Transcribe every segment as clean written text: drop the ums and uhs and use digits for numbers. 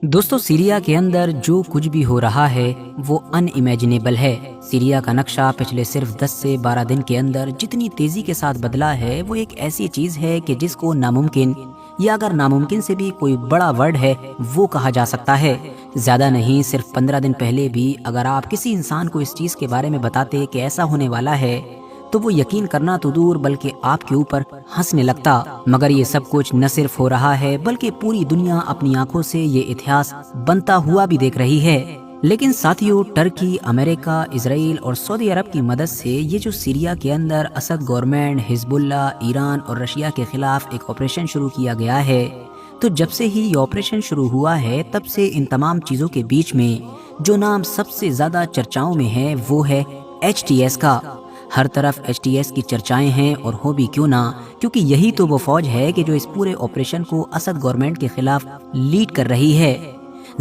दोस्तوں Syria के अंदर जो कुछ भी हो रहा है वो अनइमेजिनेबल है। सीरिया का नक्शा पिछले सिर्फ 10 से 12 दिन के अंदर जितनी तेजी के साथ बदला है वो एक ऐसी चीज है कि जिसको नामुमकिन, या अगर नामुमकिन से भी कोई बड़ा वर्ड है वो कहा जा सकता है। ज्यादा नहीं, सिर्फ 15 दिन पहले भी अगर आप किसी इंसान को इस चीज के बारे में बताते कि ऐसा होने वाला है तो वो यकीन करना तो दूर बल्कि आपके ऊपर हंसने लगता। मगर ये सब कुछ न सिर्फ हो रहा है बल्कि पूरी दुनिया अपनी आंखों से ये इतिहास बनता हुआ भी देख रही है। लेकिन साथियों, टर्की, अमेरिका, इजराइल और सऊदी अरब की मदद से ये जो सीरिया के अंदर असद गवर्नमेंट, हिजबुल्ला, ईरान और रशिया के खिलाफ एक ऑपरेशन शुरू किया गया है, तो जब से ही ये ऑपरेशन शुरू हुआ है तब से इन तमाम चीजों के बीच में जो नाम सबसे ज्यादा चर्चाओं में है वो है HTS का। हर तरफ HTS की चर्चाएं हैं, और हो भी क्यों ना, क्योंकि यही तो वो फौज है कि जो इस पूरे ऑपरेशन को असद गवर्नमेंट के खिलाफ लीड कर रही है।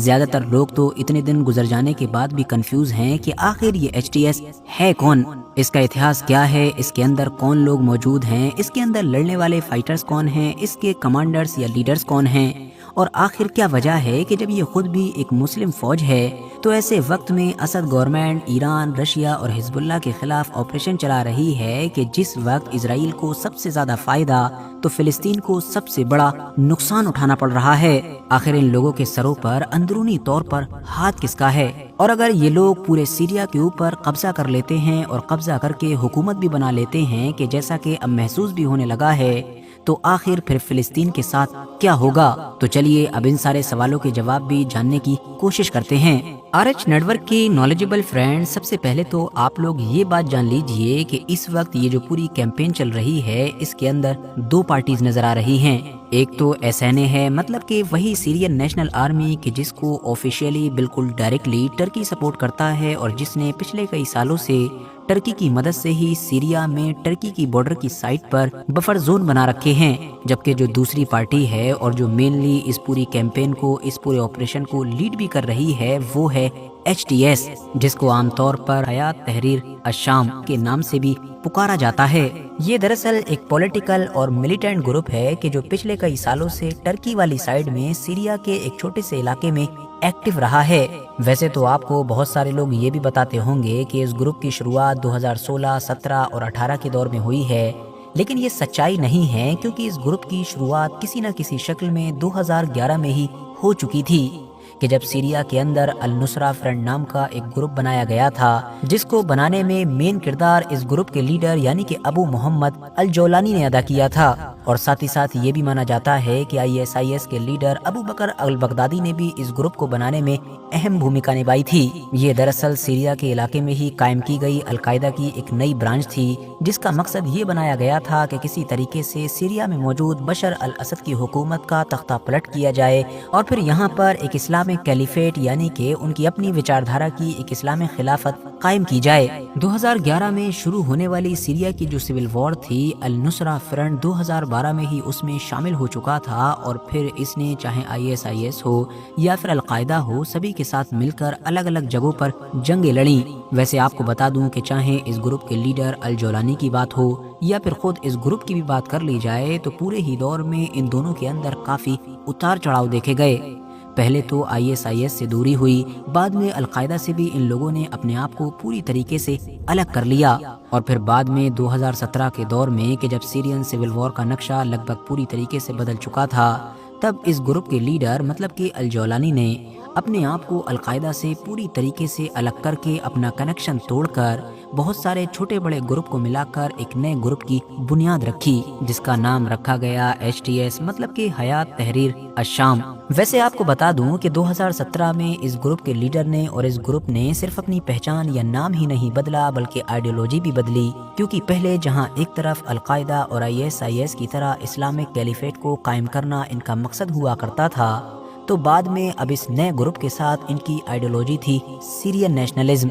ज्यादातर लोग तो इतने दिन गुजर जाने के बाद भी कंफ्यूज हैं कि आखिर ये HTS है कौन, इसका इतिहास क्या है, इसके अंदर कौन लोग मौजूद हैं, इसके अंदर लड़ने वाले फाइटर्स कौन हैं, इसके कमांडर्स या लीडर्स कौन हैं, और आखिर क्या वजह है कि जब ये खुद भी एक मुस्लिम फौज है तो ऐसे वक्त में असद गवर्नमेंट ईरान, रशिया और हिजबुल्ला के खिलाफ ऑपरेशन चला रही है कि जिस वक्त इजराइल को सबसे ज्यादा फायदा तो फिलिस्तीन को सबसे बड़ा नुकसान उठाना पड़ रहा है। आखिर इन लोगों के सरों पर अंदरूनी तौर पर हाथ किसका है? और अगर ये लोग पूरे सीरिया के ऊपर कब्जा कर लेते हैं और कब्जा करके हुकूमत भी बना लेते हैं कि जैसा कि अब महसूस भी होने लगा है, तो आखिर फिर फिलिस्तीन के साथ क्या होगा? तो चलिए अब इन सारे सवालों के जवाब भी जानने की कोशिश करते हैं। RH नेटवर्क के नॉलेजेबल फ्रेंड, सबसे पहले तो आप लोग ये बात जान लीजिए कि इस वक्त ये जो पूरी कैंपेन चल रही है इसके अंदर दो पार्टीज नजर आ रही हैं। एक तो SNA है, मतलब कि वही सीरियन नेशनल आर्मी कि जिसको ऑफिशियली बिल्कुल डायरेक्टली टर्की सपोर्ट करता है और जिसने पिछले कई सालों से टर्की की मदद से ही सीरिया में टर्की की बॉर्डर की साइड पर बफर जोन बना रखे हैं। जबकि जो दूसरी पार्टी है और जो मेनली इस पूरी कैंपेन को, इस पूरे ऑपरेशन को लीड भी कर रही है वो है HTS, जिसको आमतौर पर हयात तहरीर अशाम के नाम से भी पुकारा जाता है। ये दरअसल एक पॉलिटिकल और मिलिटेंट ग्रुप है कि जो पिछले कई सालों से टर्की वाली साइड में सीरिया के एक छोटे से इलाके में एक्टिव रहा है। वैसे तो आपको बहुत सारे लोग ये भी बताते होंगे कि इस ग्रुप की शुरुआत 2016, 17 और 18 के दौर में हुई है, लेकिन ये सच्चाई नहीं है, क्योंकि इस ग्रुप की शुरुआत किसी न किसी शक्ल में 2011 में ही हो चुकी थी कि जब सीरिया के अंदर अल नुसरा फ्रंट नाम का एक ग्रुप बनाया गया था, जिसको बनाने में मेन किरदार इस ग्रुप के लीडर यानी कि अबू मोहम्मद अल जौलानी ने अदा किया था। और साथ ही साथ ये भी माना जाता है कि ISIS के लीडर अबू बकर अल बगदादी ने भी इस ग्रुप को बनाने में अहम भूमिका निभाई थी। ये दरअसल सीरिया के इलाके में ही कायम की गई अलकायदा की एक नई ब्रांच थी, जिसका मकसद ये बनाया गया था कि किसी तरीके से सीरिया में मौजूद बशर अल असद की हुकूमत का तख्ता पलट किया जाए और फिर यहाँ पर एक इस्लामिक कैलिफेट यानी कि उनकी अपनी विचारधारा की एक इस्लामिक खिलाफत कायम की जाए। 2011 में शुरू होने वाली सीरिया की जो सिविल वॉर थी, अल नुसरा फ्रंट 2012 में ही उसमें शामिल हो चुका था, और फिर इसने चाहे ISIS हो या फिर अलकायदा हो, सभी के साथ मिलकर अलग अलग जगहों पर जंगें लड़ी। वैसे आपको बता दूं कि चाहे इस ग्रुप के लीडर अल जौलानी की बात हो या फिर खुद इस ग्रुप की भी बात कर ली जाए, तो पूरे ही दौर में इन दोनों के अंदर काफी उतार चढ़ाव देखे गए। पहले तो ISIS से दूरी हुई, बाद में अलकायदा से भी इन लोगों ने अपने आप को पूरी तरीके से अलग कर लिया, और फिर बाद में 2017 के दौर में कि जब सीरियन सिविल वॉर का नक्शा लगभग पूरी तरीके से बदल चुका था, तब इस ग्रुप के लीडर मतलब कि अल जौलानी ने अपने आप को अलकायदा से पूरी तरीके से अलग करके अपना कनेक्शन तोड़कर बहुत सारे छोटे बड़े ग्रुप को मिलाकर एक नए ग्रुप की बुनियाद रखी, जिसका नाम रखा गया HTS, मतलब कि हयात तहरीर अशाम। वैसे आपको बता दूं कि 2017 में इस ग्रुप के लीडर ने और इस ग्रुप ने सिर्फ अपनी पहचान या नाम ही नहीं बदला बल्कि आइडियोलॉजी भी बदली, क्योंकि पहले जहां एक तरफ अलकायदा और ISIS की तरह इस्लामिक कैलिफेट को कायम करना इनका मकसद हुआ करता था, तो बाद में अब इस नए ग्रुप के साथ इनकी आइडियोलॉजी थी सीरियन नेशनलिज्म,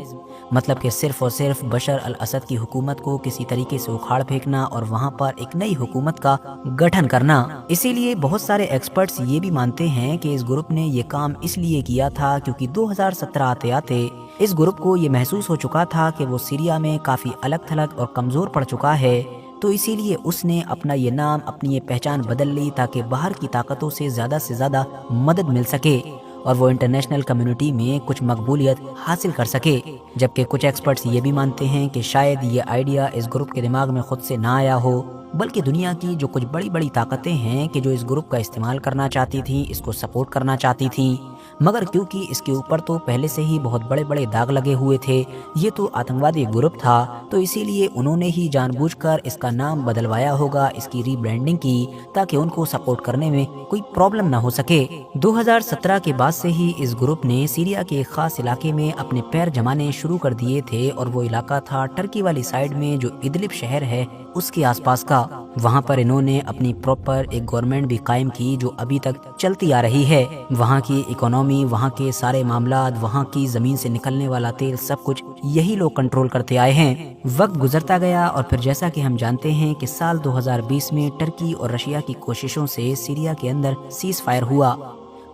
मतलब कि सिर्फ और सिर्फ बशर अल असद की हुकूमत को किसी तरीके से उखाड़ फेंकना और वहां पर एक नई हुकूमत का गठन करना। इसीलिए बहुत सारे एक्सपर्ट्स ये भी मानते हैं कि इस ग्रुप ने ये काम इसलिए किया था क्योंकि 2017 आते आते इस ग्रुप को ये महसूस हो चुका था कि वो सीरिया में काफी अलग थलग और कमजोर पड़ चुका है, तो इसीलिए उसने अपना ये नाम, अपनी ये पहचान बदल ली ताकि बाहर की ताकतों से ज्यादा मदद मिल सके। और वो इंटरनेशनल कम्युनिटी में कुछ मकबूलियत हासिल कर सके। जबकि कुछ एक्सपर्ट्स ये भी मानते हैं कि शायद ये आइडिया इस ग्रुप के दिमाग में खुद से ना आया हो, बल्कि दुनिया की जो कुछ बड़ी बड़ी ताकतें हैं कि जो इस ग्रुप का इस्तेमाल करना चाहती थी, इसको सपोर्ट करना चाहती थी, मगर क्योंकि इसके ऊपर तो पहले से ही बहुत बड़े बड़े दाग लगे हुए थे, ये तो आतंकवादी ग्रुप था, तो इसीलिए उन्होंने ही जानबूझकर इसका नाम बदलवाया होगा, इसकी रीब्रांडिंग की, ताकि उनको सपोर्ट करने में कोई प्रॉब्लम ना हो सके। 2017 के बाद से ही इस ग्रुप ने सीरिया के एक खास इलाके में अपने पैर जमाने शुरू कर दिए थे, और वो इलाका था टर्की वाली साइड में जो इदलिब शहर है उसके आसपास का। वहाँ पर इन्होंने अपनी प्रॉपर एक गवर्नमेंट भी कायम की जो अभी तक चलती आ रही है। वहाँ की इकोनॉमी, वहाँ के सारे मामलात, वहाँ की जमीन से निकलने वाला तेल, सब कुछ यही लोग कंट्रोल करते आए हैं। वक्त गुजरता गया और फिर जैसा कि हम जानते हैं कि साल 2020 में टर्की और रशिया की कोशिशों से सीरिया के अंदर सीज फायर हुआ।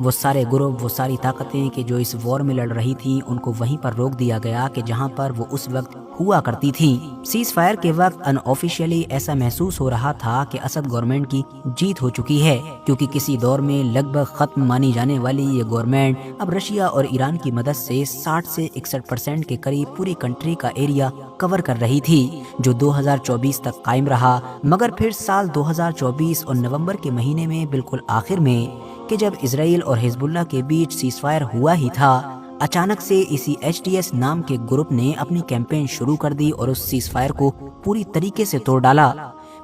वो सारे ग्रुप, वो सारी ताकतें कि जो इस वॉर में लड़ रही थी, उनको वहीं पर रोक दिया गया कि जहां पर वो उस वक्त हुआ करती थी। सीज फायर के वक्त अनऑफिशियली ऐसा महसूस हो रहा था कि असद गवर्नमेंट की जीत हो चुकी है, क्योंकि किसी दौर में लगभग खत्म मानी जाने वाली ये गवर्नमेंट अब रशिया और ईरान की मदद से 60 से 61% के करीब पूरी कंट्री का एरिया कवर कर रही थी, जो 2024 तक कायम रहा। मगर फिर साल 2024 और नवंबर के महीने में बिल्कुल आखिर में कि जब इजराइल और हिजबुल्लाह के बीच सीजफायर हुआ ही था, अचानक से इसी HTS नाम के ग्रुप ने अपनी कैंपेन शुरू कर दी और उस सीजफायर को पूरी तरीके से तोड़ डाला।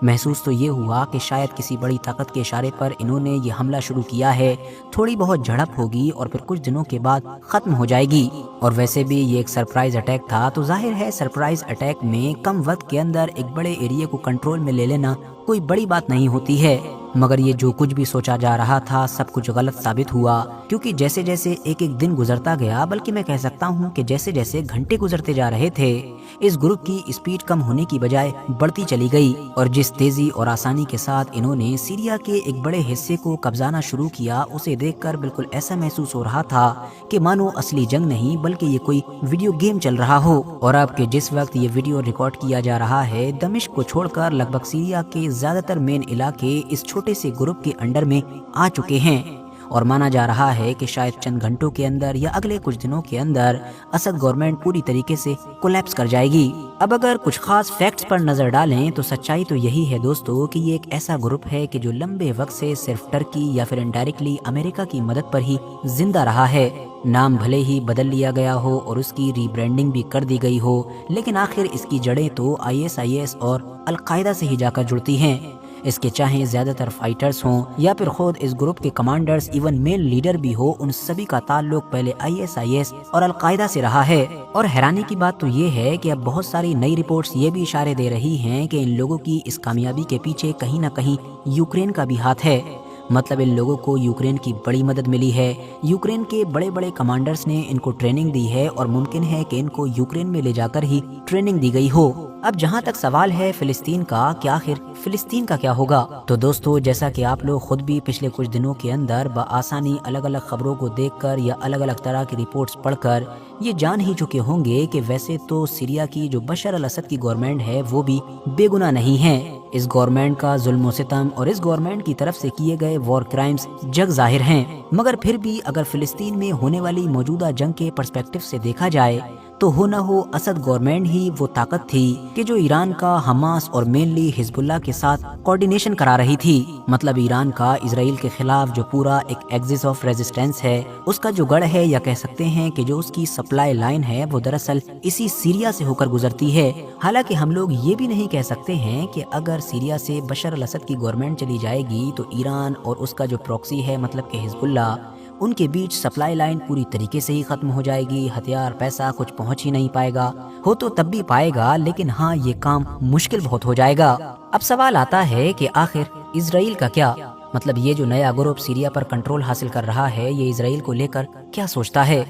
महसूस तो ये हुआ कि शायद किसी बड़ी ताकत के इशारे पर इन्होंने ये हमला शुरू किया है, थोड़ी बहुत झड़प होगी और फिर कुछ दिनों के बाद खत्म हो जाएगी। और वैसे भी ये एक सरप्राइज अटैक था, तो जाहिर है सरप्राइज अटैक में कम वक्त के अंदर एक बड़े एरिया को कंट्रोल में ले लेना कोई बड़ी बात नहीं होती है। मगर ये जो कुछ भी सोचा जा रहा था सब कुछ गलत साबित हुआ, क्योंकि जैसे जैसे एक एक दिन गुजरता गया, बल्कि मैं कह सकता हूँ कि जैसे जैसे घंटे गुजरते जा रहे थे, इस ग्रुप की स्पीड कम होने की बजाय बढ़ती चली गई। और जिस तेजी और आसानी के साथ इन्होंने सीरिया के एक बड़े हिस्से को कब्जाना शुरू किया, उसे देखकर बिल्कुल ऐसा महसूस हो रहा था कि मानो असली जंग नहीं बल्कि ये कोई वीडियो गेम चल रहा हो। और अब के जिस वक्त ये वीडियो रिकॉर्ड किया जा रहा है, दमिश्क को छोड़कर लगभग सीरिया के ज्यादातर मेन इलाके इस छोटे से ग्रुप के अंडर में आ चुके हैं, और माना जा रहा है कि शायद चंद घंटों के अंदर या अगले कुछ दिनों के अंदर असद गवर्नमेंट पूरी तरीके से कोलैप्स कर जाएगी। अब अगर कुछ खास फैक्ट्स पर नजर डालें तो सच्चाई तो यही है दोस्तों कि ये एक ऐसा ग्रुप है कि जो लंबे वक्त से सिर्फ टर्की या फिर इनडायरेक्टली अमेरिका की मदद पर ही जिंदा रहा है। नाम भले ही बदल लिया गया हो और उसकी रीब्रांडिंग भी कर दी गई हो, लेकिन आखिर इसकी जड़ें तो ISIS और अलकायदा से ही जाकर जुड़ती हैं। इसके चाहे ज्यादातर फाइटर्स हों या फिर खुद इस ग्रुप के कमांडर्स, इवन मेन लीडर भी हो, उन सभी का ताल्लुक पहले ISIS और अलकायदा से रहा है। और हैरानी की बात तो ये है कि अब बहुत सारी नई रिपोर्ट्स ये भी इशारे दे रही हैं कि इन लोगों की इस कामयाबी के पीछे कहीं ना कहीं यूक्रेन का भी हाथ है। मतलब इन लोगों को यूक्रेन की बड़ी मदद मिली है, यूक्रेन के बड़े बड़े कमांडर्स ने इनको ट्रेनिंग दी है और मुमकिन है कि इनको यूक्रेन में ले जाकर ही ट्रेनिंग दी गई हो। अब जहाँ तक सवाल है फिलिस्तीन का, कि आखिर फिलिस्तीन का क्या होगा, तो दोस्तों जैसा कि आप लोग खुद भी पिछले कुछ दिनों के अंदर बआसानी अलग अलग खबरों को देखकर या अलग अलग तरह की रिपोर्ट्स पढ़कर ये जान ही चुके होंगे कि वैसे तो सीरिया की जो बशर अल असद की गवर्नमेंट है वो भी बेगुनाह नहीं है। इस गवर्नमेंट का जुल्म व सितम और इस गवर्नमेंट की तरफ से किए गए वॉर क्राइम्स जग जाहिर हैं। मगर फिर भी अगर फिलिस्तीन में होने वाली मौजूदा जंग के पर्सपेक्टिव से देखा जाए तो हो न हो असद गवर्नमेंट ही वो ताकत थी कि जो ईरान का हमास और मेनली हिजबुल्लाह के साथ कोऑर्डिनेशन करा रही थी। मतलब ईरान का इजराइल के खिलाफ जो पूरा एक एक्सिस ऑफ रेजिस्टेंस है, उसका जो गढ़ है, या कह सकते हैं कि जो उसकी सप्लाई लाइन है, वो दरअसल इसी सीरिया से होकर गुजरती है। हालांकि हम लोग ये भी नहीं कह सकते हैं कि अगर सीरिया से बशर अल असद की गवर्नमेंट चली जाएगी तो ईरान और उसका जो प्रॉक्सी है मतलब कि हिजबुल्लाह, उनके बीच सप्लाई लाइन पूरी तरीके से ही खत्म हो जाएगी, हथियार पैसा कुछ पहुंच ही नहीं पाएगा। हो तो तब भी पाएगा, लेकिन हाँ ये काम मुश्किल बहुत हो जाएगा। अब सवाल आता है कि आखिर इजराइल का क्या, मतलब ये जो नया ग्रुप सीरिया पर कंट्रोल हासिल कर रहा है, ये इजराइल को लेकर क्या सोचता है।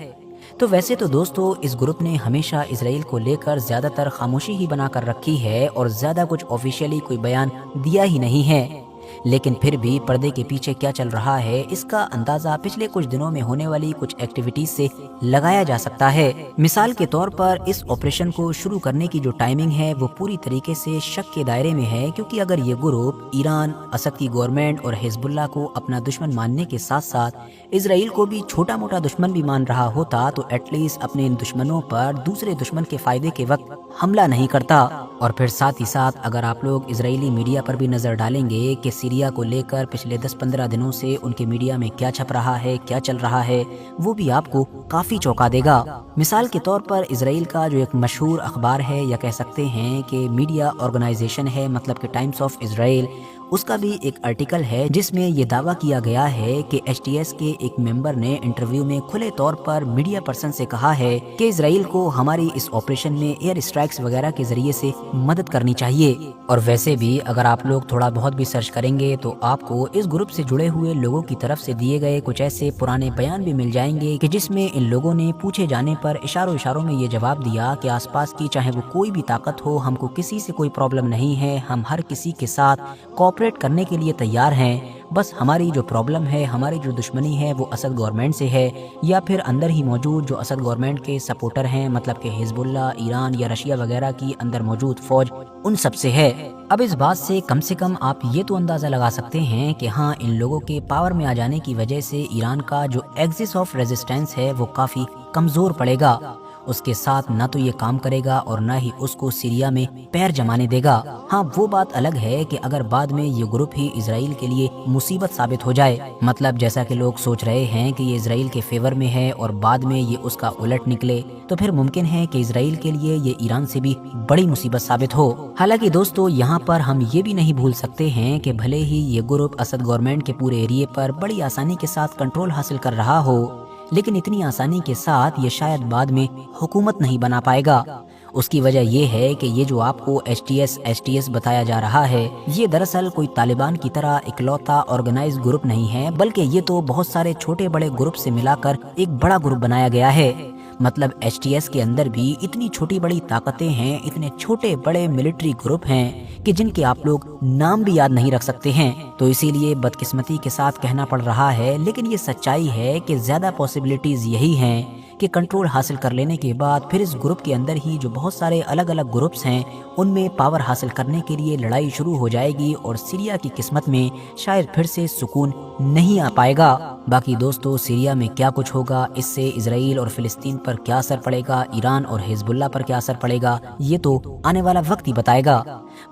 तो वैसे तो दोस्तों इस ग्रुप ने हमेशा इजराइल को लेकर ज्यादातर खामोशी ही बनाकर रखी है और ज्यादा कुछ ऑफिशियली कोई बयान दिया ही नहीं है। लेकिन फिर भी पर्दे के पीछे क्या चल रहा है इसका अंदाजा पिछले कुछ दिनों में होने वाली कुछ एक्टिविटीज से लगाया जा सकता है। मिसाल के तौर पर इस ऑपरेशन को शुरू करने की जो टाइमिंग है वो पूरी तरीके से शक के दायरे में है, क्योंकि अगर ये ग्रुप ईरान, असद की गवर्नमेंट और हिजबुल्लाह को अपना दुश्मन मानने के साथ साथ इसराइल को भी छोटा मोटा दुश्मन भी मान रहा होता तो एटलीस्ट अपने इन दुश्मनों पर दूसरे दुश्मन के फायदे के वक्त हमला नहीं करता। और फिर साथ ही साथ अगर आप लोग इजरायली मीडिया पर भी नजर डालेंगे कि सीरिया को लेकर पिछले 10-15 दिनों से उनके मीडिया में क्या छप रहा है, क्या चल रहा है, वो भी आपको काफी चौंका देगा। मिसाल के तौर पर इसराइल का जो एक मशहूर अखबार है या कह सकते हैं कि मीडिया ऑर्गेनाइजेशन है, मतलब कि टाइम्स ऑफ इसराइल, उसका भी एक आर्टिकल है जिसमें ये दावा किया गया है कि एचटीएस के एक मेंबर ने इंटरव्यू में खुले तौर पर मीडिया पर्सन से कहा है कि इसराइल को हमारी इस ऑपरेशन में एयर स्ट्राइक्स वगैरह के जरिए से मदद करनी चाहिए। और वैसे भी अगर आप लोग थोड़ा बहुत भी सर्च करेंगे तो आपको इस ग्रुप से जुड़े हुए लोगों की तरफ से दिए गए कुछ ऐसे पुराने बयान भी मिल जाएंगे कि जिसमें इन लोगों ने पूछे जाने पर इशारों में ये जवाब दिया कि आसपास की चाहे वो कोई भी ताकत हो, हमको किसी से कोई प्रॉब्लम नहीं है, हम हर किसी के साथ कोऑपरेट करने के लिए तैयार हैं। बस हमारी जो प्रॉब्लम है, हमारी जो दुश्मनी है वो असद गवर्नमेंट से है या फिर अंदर ही मौजूद जो असद गवर्नमेंट के सपोर्टर हैं, मतलब कि हिजबुल्लाह, ईरान या रशिया वगैरह की अंदर मौजूद फौज, उन सब से है। अब इस बात से कम आप ये तो अंदाजा लगा सकते हैं कि हाँ, इन लोगों के पावर में आ जाने की वजह से ईरान का जो एक्सिस ऑफ रेजिस्टेंस है वो काफी कमजोर पड़ेगा। उसके साथ ना तो ये काम करेगा और ना ही उसको सीरिया में पैर जमाने देगा। हाँ, वो बात अलग है कि अगर बाद में ये ग्रुप ही इजराइल के लिए मुसीबत साबित हो जाए, मतलब जैसा कि लोग सोच रहे हैं कि ये इजराइल के फेवर में है और बाद में ये उसका उलट निकले, तो फिर मुमकिन है कि इजराइल के लिए ये ईरान से भी बड़ी मुसीबत साबित हो। हालांकि दोस्तों, यहाँ पर हम ये भी नहीं भूल सकते हैं कि भले ही ये ग्रुप असद गवर्नमेंट के पूरे एरिए पर बड़ी आसानी के साथ कंट्रोल हासिल कर रहा हो, लेकिन इतनी आसानी के साथ ये शायद बाद में हुकूमत नहीं बना पाएगा। उसकी वजह ये है कि ये जो आपको एचटीएस बताया जा रहा है, ये दरअसल कोई तालिबान की तरह इकलौता ऑर्गेनाइज ग्रुप नहीं है, बल्कि ये तो बहुत सारे छोटे बड़े ग्रुप से मिलाकर एक बड़ा ग्रुप बनाया गया है। मतलब एचटीएस के अंदर भी इतनी छोटी बड़ी ताकतें हैं, इतने छोटे बड़े मिलिट्री ग्रुप हैं कि जिनके आप लोग नाम भी याद नहीं रख सकते हैं। तो इसीलिए बदकिस्मती के साथ कहना पड़ रहा है, लेकिन ये सच्चाई है कि ज्यादा पॉसिबिलिटीज यही हैं कि कंट्रोल हासिल कर लेने के बाद फिर इस ग्रुप के अंदर ही जो बहुत सारे अलग अलग ग्रुप्स हैं उनमें पावर हासिल करने के लिए लड़ाई शुरू हो जाएगी और सीरिया की किस्मत में शायद फिर से सुकून नहीं आ पाएगा। बाकी दोस्तों, सीरिया में क्या कुछ होगा, इससे इजराइल और फिलिस्तीन पर क्या असर पड़ेगा, ईरान और हिजबुल्लाह पर क्या असर पड़ेगा, ये तो आने वाला वक्त ही बताएगा।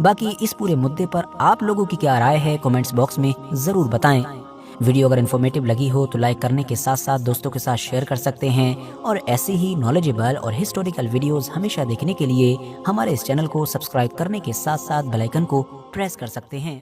बाकी इस पूरे मुद्दे पर आप लोगों की क्या राय है, कमेंट्स बॉक्स में जरूर बताएं। वीडियो अगर इन्फॉर्मेटिव लगी हो तो लाइक करने के साथ साथ दोस्तों के साथ शेयर कर सकते हैं, और ऐसे ही नॉलेजेबल और हिस्टोरिकल वीडियोस हमेशा देखने के लिए हमारे इस चैनल को सब्सक्राइब करने के साथ साथ बेल आइकन को प्रेस कर सकते हैं।